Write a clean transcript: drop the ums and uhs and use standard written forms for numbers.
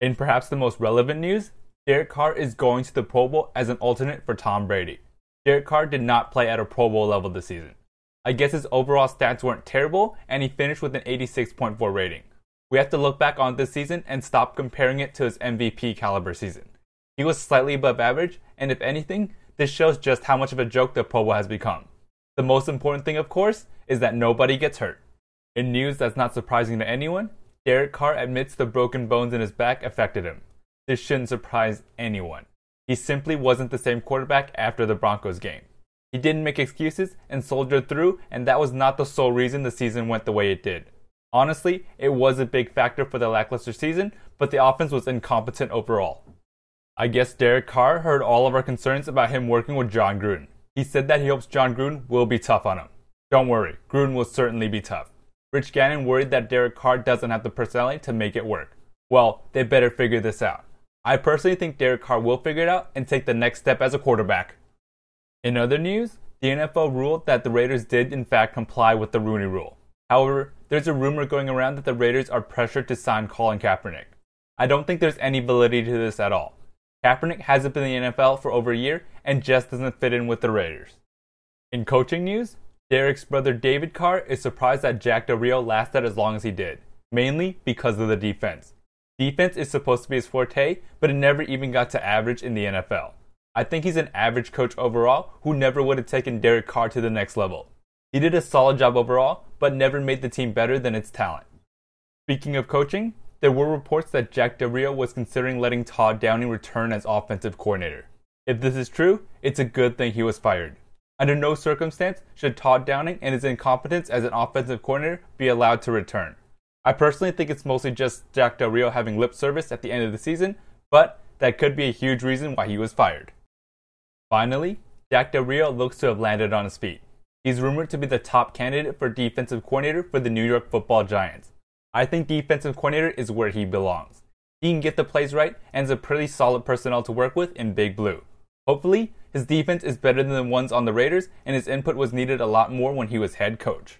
In perhaps the most relevant news, Derek Carr is going to the Pro Bowl as an alternate for Tom Brady. Derek Carr did not play at a Pro Bowl level this season. I guess his overall stats weren't terrible, and he finished with an 86.4 rating. We have to look back on this season and stop comparing it to his MVP caliber season. He was slightly above average, and if anything, this shows just how much of a joke the Pro Bowl has become. The most important thing, of course, is that nobody gets hurt. In news that's not surprising to anyone, Derek Carr admits the broken bones in his back affected him. This shouldn't surprise anyone. He simply wasn't the same quarterback after the Broncos game. He didn't make excuses and soldiered through, and that was not the sole reason the season went the way it did. Honestly, it was a big factor for the lackluster season, but the offense was incompetent overall. I guess Derek Carr heard all of our concerns about him working with John Gruden. He said that he hopes John Gruden will be tough on him. Don't worry, Gruden will certainly be tough. Rich Gannon worried that Derek Carr doesn't have the personality to make it work. Well, they better figure this out. I personally think Derek Carr will figure it out and take the next step as a quarterback. In other news, the NFL ruled that the Raiders did in fact comply with the Rooney Rule. However, there's a rumor going around that the Raiders are pressured to sign Colin Kaepernick. I don't think there's any validity to this at all. Kaepernick hasn't been in the NFL for over a year and just doesn't fit in with the Raiders. In coaching news, Derek's brother David Carr is surprised that Jack Del Rio lasted as long as he did, mainly because of the defense. Defense is supposed to be his forte, but it never even got to average in the NFL. I think he's an average coach overall who never would have taken Derek Carr to the next level. He did a solid job overall, but never made the team better than its talent. Speaking of coaching, there were reports that Jack Del Rio was considering letting Todd Downing return as offensive coordinator. If this is true, it's a good thing he was fired. Under no circumstance should Todd Downing and his incompetence as an offensive coordinator be allowed to return. I personally think it's mostly just Jack Del Rio having lip service at the end of the season, but that could be a huge reason why he was fired. Finally, Jack Del Rio looks to have landed on his feet. He's rumored to be the top candidate for defensive coordinator for the New York Football Giants. I think defensive coordinator is where he belongs. He can get the plays right and is a pretty solid personnel to work with in Big Blue. Hopefully, his defense is better than the ones on the Raiders, and his input was needed a lot more when he was head coach.